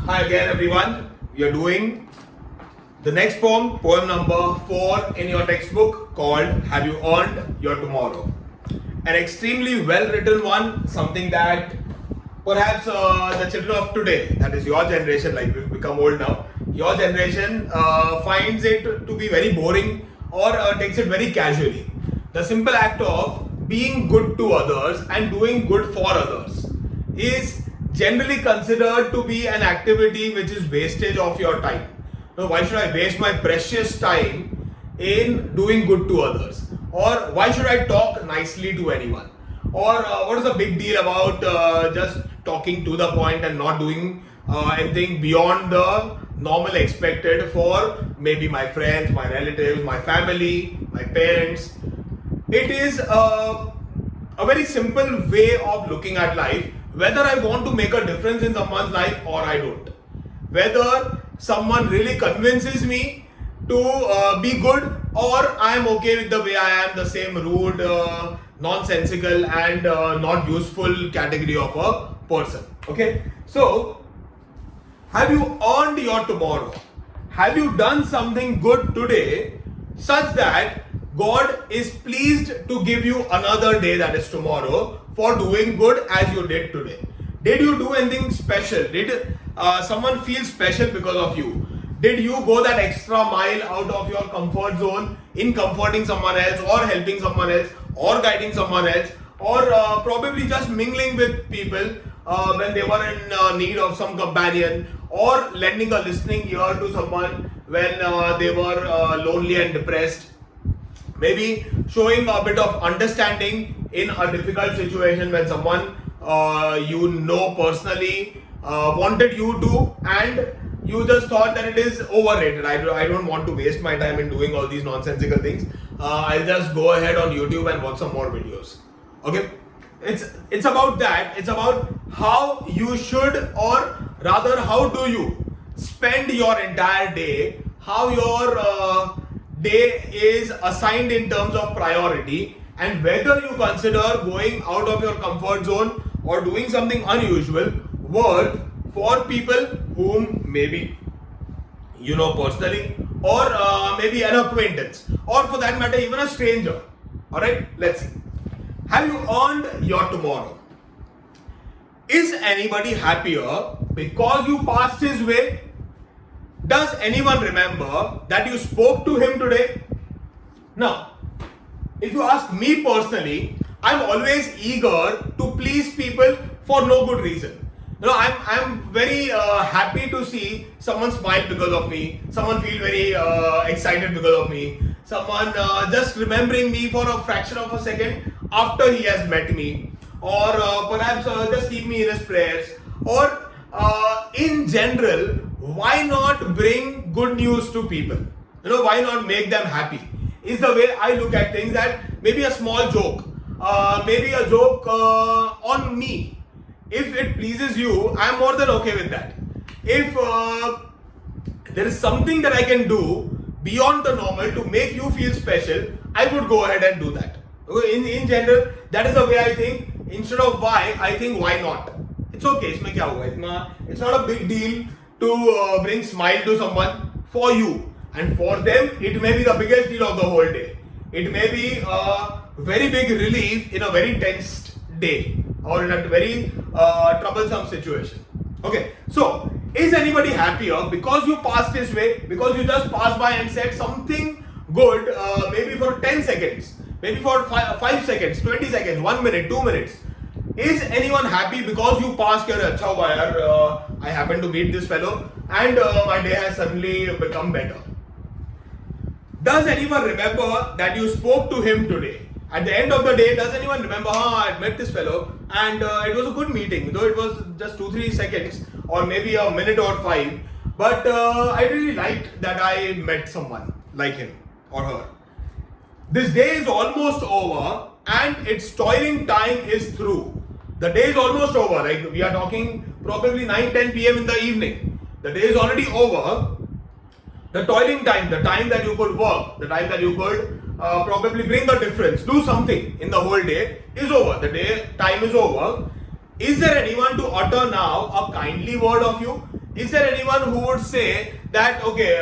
Hi again, everyone. We are doing the next poem number 4 in your textbook called Have You Earned Your Tomorrow? An extremely well written one, something that perhaps the children of today, that is your generation, like we've become old now, your generation finds it to be very boring or takes it very casually. The simple act of being good to others and doing good for others is generally considered to be an activity which is wastage of your time. Now, why should I waste my precious time in doing good to others? Or why should I talk nicely to anyone? Or what is the big deal about just talking to the point and not doing anything beyond the normal expected for maybe my friends, my relatives, my family, my parents? It is a very simple way of looking at life, whether I want to make a difference in someone's life or I don't. Whether someone really convinces me to be good or I am okay with the way I am, the same rude, nonsensical and not useful category of a person. Okay, so have you earned your tomorrow? Have you done something good today such that God is pleased to give you another day, that is tomorrow, for doing good as you did today? Did you do anything special? Did someone feel special because of you? Did you go that extra mile out of your comfort zone in comforting someone else or helping someone else or guiding someone else or probably just mingling with people when they were in need of some companion or lending a listening ear to someone when they were lonely and depressed? Maybe showing a bit of understanding in a difficult situation when someone you know personally wanted you to, and you just thought that it is overrated. I don't want to waste my time in doing all these nonsensical things. I'll just go ahead on YouTube and watch some more videos. Okay, it's about that. It's about how you should, or rather how do you spend your entire day, how your day is assigned in terms of priority, and whether you consider going out of your comfort zone or doing something unusual worth for people whom maybe you know personally, or maybe an acquaintance, or for that matter even a stranger. Alright, let's see. Have you earned your tomorrow? Is anybody happier because you passed his way? Does anyone remember that you spoke to him today? Now, if you ask me personally, I'm always eager to please people for no good reason. You know, I'm very happy to see someone smile because of me, someone feel very excited because of me, someone just remembering me for a fraction of a second after he has met me, or perhaps just keep me in his prayers, or in general, why not bring good news to people? You know, why not make them happy? Is the way I look at things. That maybe a small joke, maybe a joke on me, if it pleases you, I am more than okay with that. If there is something that I can do beyond the normal to make you feel special, I would go ahead and do that. In general, that is the way I think. Instead of why, I think why not. It's okay, इसमें क्या होगा? It's not a big deal to bring smile to someone for you, and for them it may be the biggest deal of the whole day. It may be a very big relief in a very tense day or in a very troublesome situation. Okay, so is anybody happier because you passed his way, because you just passed by and said something good, maybe for 10 seconds, maybe for 5 seconds, 20 seconds, 1 minute, 2 minutes? Is anyone happy because you passed your acha hua yaar, I happen to meet this fellow and my day has suddenly become better? Does anyone remember that you spoke to him today? At the end of the day, does anyone remember, I met this fellow and it was a good meeting, though it was just 2-3 seconds or maybe a minute or 5, but I really liked that I met someone like him or her. This day is almost over and its toiling time is through. The day is almost over. Like we are talking probably 9-10 p.m. in the evening. The day is already over. The toiling time, the time that you could work, the time that you could probably bring a difference, do something in the whole day is over. The day time is over. Is there anyone to utter now a kindly word of you? is there anyone who would say that, okay,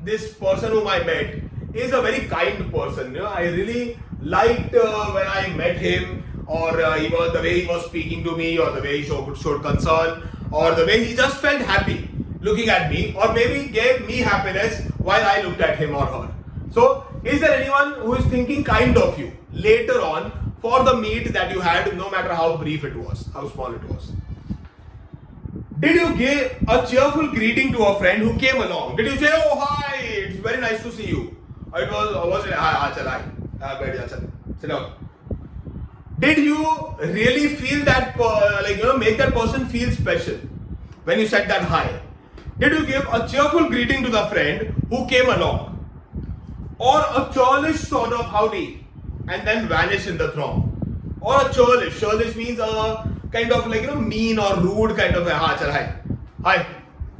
this person whom I met is a very kind person? You know, I really liked when I met him, or he was, the way he was speaking to me, or the way he showed concern, or the way he just felt happy looking at me, or maybe gave me happiness while I looked at him or her. So, is there anyone who is thinking kind of you later on for the meet that you had, no matter how brief it was, how small it was? Did you give a cheerful greeting to a friend who came along? Did you say, oh hi, it's very nice to see you? Or it was it, hi, sit down. Did you really feel that, make that person feel special when you said that hi? Did you give a cheerful greeting to the friend who came along? Or a churlish sort of howdy and then vanish in the throng? Or a churlish means a kind of mean or rude kind of a hi,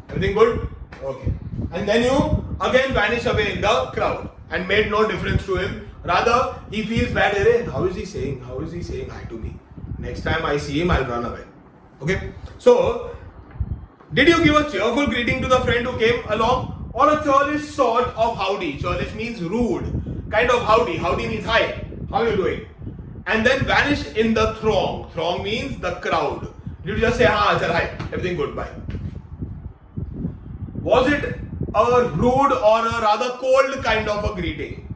everything good? Okay. And then you again vanish away in the crowd and made no difference to him. Rather, he feels bad. How is he saying hi to me? Next time I see him, I'll run away. Okay. So, did you give a cheerful greeting to the friend who came along, or a churlish sort of howdy? Churlish means rude, kind of howdy. Howdy means hi. How are you doing? And then vanish in the throng. Throng means the crowd. Did you just say hi, everything good, bye? Was it a rude or a rather cold kind of a greeting?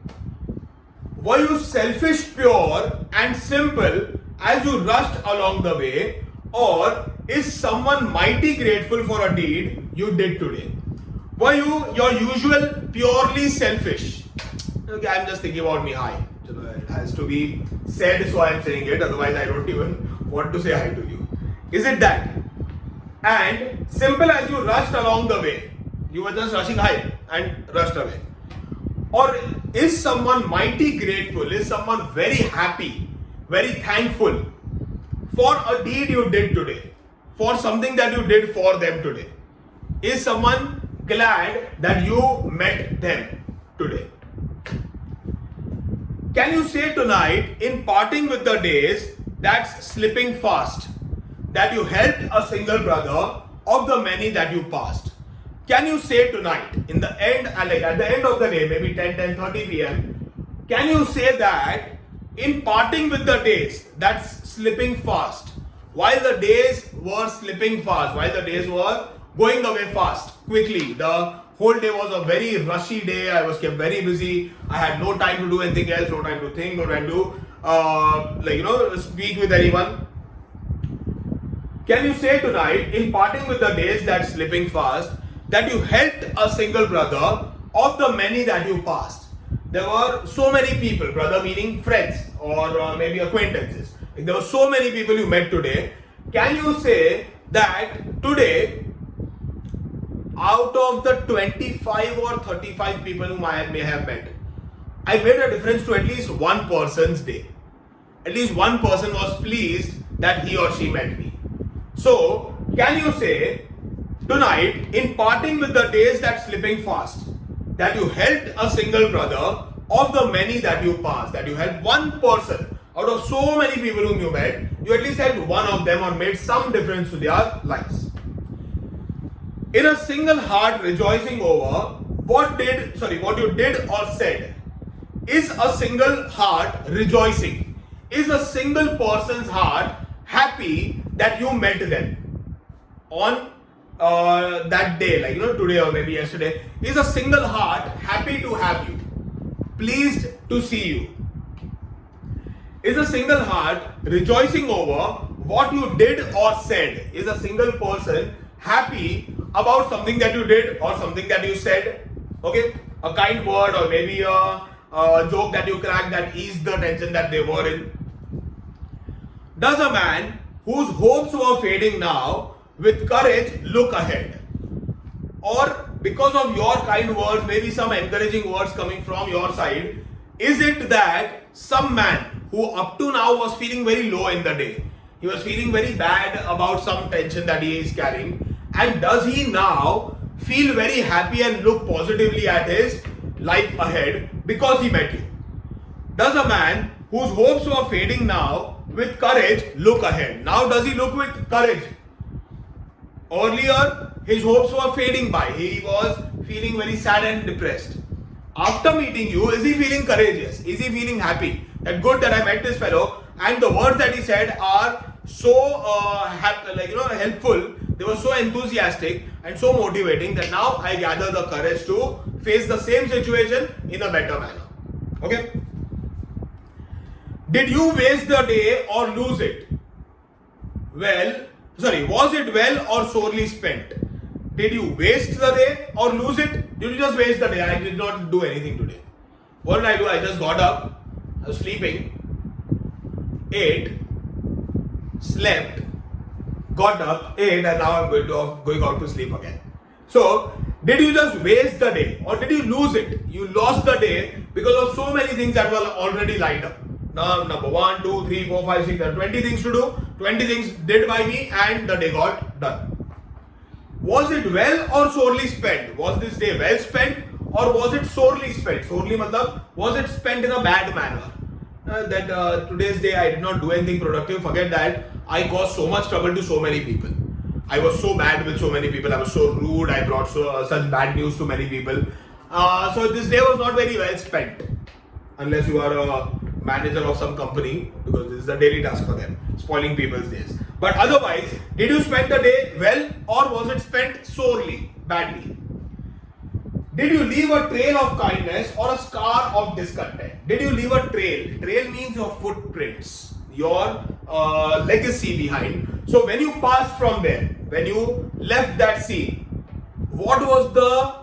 Were you selfish, pure and simple as you rushed along the way, or is someone mighty grateful for a deed you did today? Were you your usual purely selfish? Okay, I'm just thinking about me, hi. It has to be said, so I am saying it, otherwise I don't even want to say hi to you. Is it that? And simple as you rushed along the way, you were just rushing hi and rushed away. Or is someone mighty grateful, is someone very happy, very thankful for a deed you did today, for something that you did for them today? Is someone glad that you met them today? Can you say tonight, in parting with the days that's slipping fast, that you helped a single brother of the many that you passed? Can you say tonight, in the end, at the end of the day, maybe 10:30 p.m., can you say that in parting with the days that's slipping fast, while the days were slipping fast, while the days were going away fast, quickly, the whole day was a very rushy day, I was kept very busy, I had no time to do anything else, no time to think, no time to speak with anyone. Can you say tonight, in parting with the days that's slipping fast, that you helped a single brother of the many that you passed? There were so many people, brother meaning friends or maybe acquaintances. There were so many people you met today. Can you say that today, out of the 25 or 35 people whom I may have met, I made a difference to at least one person's day. At least one person was pleased that he or she met me. So, can you say tonight, in parting with the days that's slipping fast, that you helped a single brother of the many that you passed, that you helped one person out of so many people whom you met, you at least helped one of them or made some difference to their lives? In a single heart rejoicing over what you did or said, is a single heart rejoicing? Is a single person's heart happy that you met them on that day, today or maybe yesterday? Is a single heart happy to have you, pleased to see you? Is a single heart rejoicing over what you did or said? Is a single person happy about something that you did or something that you said? Okay, a kind word or maybe a joke that you cracked that eased the tension that they were in. Does a man whose hopes were fading now with courage look ahead? Or because of your kind words, maybe some encouraging words coming from your side, is it that some man who up to now was feeling very low in the day, he was feeling very bad about some tension that he is carrying, and does he now feel very happy and look positively at his life ahead because he met you? Does a man whose hopes were fading now with courage look ahead? Now does he look with courage? Earlier his hopes were fading by. He was feeling very sad and depressed. After meeting you, is he feeling courageous? Is he feeling happy? That good that I met this fellow, and the words that he said are so helpful. They were so enthusiastic and so motivating that now I gather the courage to face the same situation in a better manner. Okay? Did you waste the day or lose it? Was it well or sorely spent? Did you waste the day or lose it? Did you just waste the day? I did not do anything today. What did I do? I just got up, I was sleeping, ate, slept, got up, ate, and now I'm going out to sleep again. So, did you just waste the day or did you lose it? You lost the day because of so many things that were already lined up. Now, number 1, 2, 3, 4, 5, 6, there are 20 things to do. 20 things did by me and the day got done. Was it well or sorely spent? Was this day well spent or was it sorely spent? Sorely matlab, was it spent in a bad manner? Today's day I did not do anything productive. Forget that. I caused so much trouble to so many people. I was so bad with so many people. I was so rude. I brought such bad news to many people. So this day was not very well spent. Unless you are a manager of some company, because this is a daily task for them, spoiling people's days. But otherwise, did you spend the day well or was it spent sorely, badly? Did you leave a trail of kindness or a scar of discontent? Did you leave a trail? Trail means your footprints, your legacy behind. So when you passed from there, when you left that scene, what was the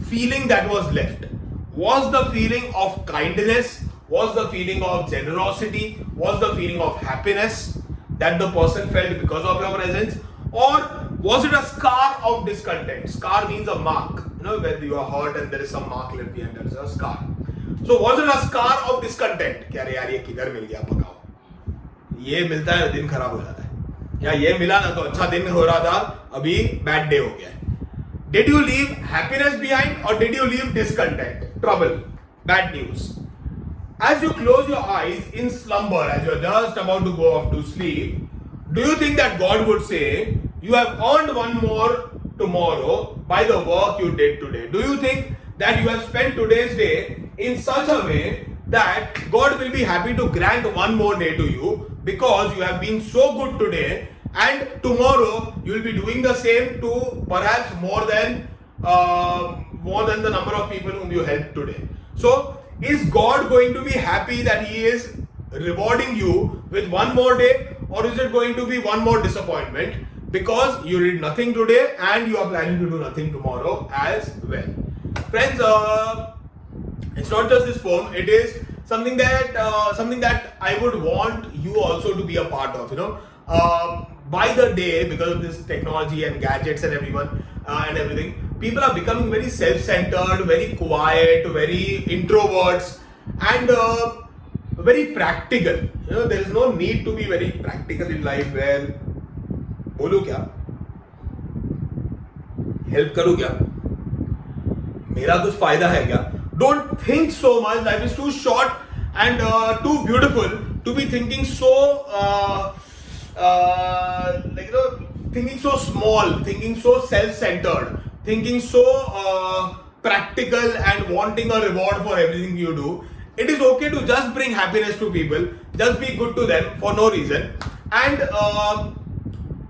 feeling that was left? Was the feeling of kindness? Was the feeling of generosity? Was the feeling of happiness that the person felt because of your presence? Or was it a scar of discontent? Scar means a mark. You know, when you are hurt and there is some mark left behind, there is a scar. So was it a scar of discontent? कि अरे यार ये किधर मिल गया पकाओ, ये मिलता है दिन खराब हो जाता है, या ये मिला ना तो अच्छा दिन हो रहा था अभी bad day हो गया है. Did you leave happiness behind or did you leave discontent, trouble, bad news? As you close your eyes in slumber, as you are just about to go off to sleep, do you think that God would say, you have earned one more tomorrow by the work you did today? Do you think that you have spent today's day in such a way that God will be happy to grant one more day to you because you have been so good today, and tomorrow you will be doing the same to perhaps more than the number of people whom you helped today? So, is God going to be happy that He is rewarding you with one more day, or is it going to be one more disappointment because you did nothing today and you are planning to do nothing tomorrow as well? Friends, it's not just this poem, it is something that I would want you also to be a part of. By the day, because of this technology and gadgets and everything, people are becoming very self-centered, very quiet, very introverts, and very practical. There is no need to be very practical in life where बोलूं क्या, help करूं क्या, मेरा कुछ फायदा है क्या? Don't think so much. Life is too short and too beautiful to be thinking so thinking so small, thinking so self-centered, thinking so practical and wanting a reward for everything you do. It is okay to just bring happiness to people, just be good to them for no reason. And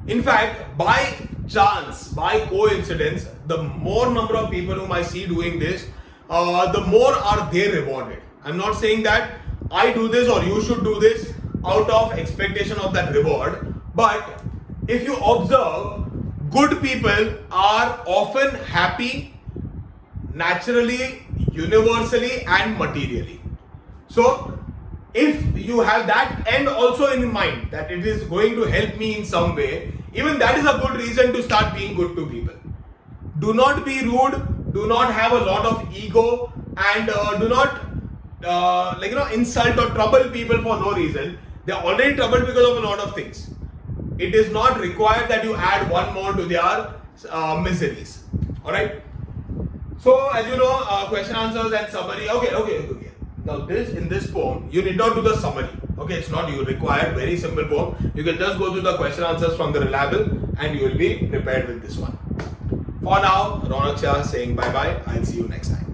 in fact, by chance, by coincidence, the more number of people whom I see doing this, the more are they rewarded. I'm not saying that I do this or you should do this out of expectation of that reward, but if you observe, good people are often happy naturally, universally and materially. So if you have that end also in mind, that it is going to help me in some way, even that is a good reason to start being good to people. Do not be rude, do not have a lot of ego, and do not insult or trouble people for no reason. They are already troubled because of a lot of things. It is not required that you add one more to their miseries. Alright? So, as you know, question answers and summary. Okay. Now, in this poem, you need not do the summary. Okay, it's not you required, very simple poem. You can just go through the question answers from the reliable and you will be prepared with this one. For now, Ronak Shah saying bye bye. I'll see you next time.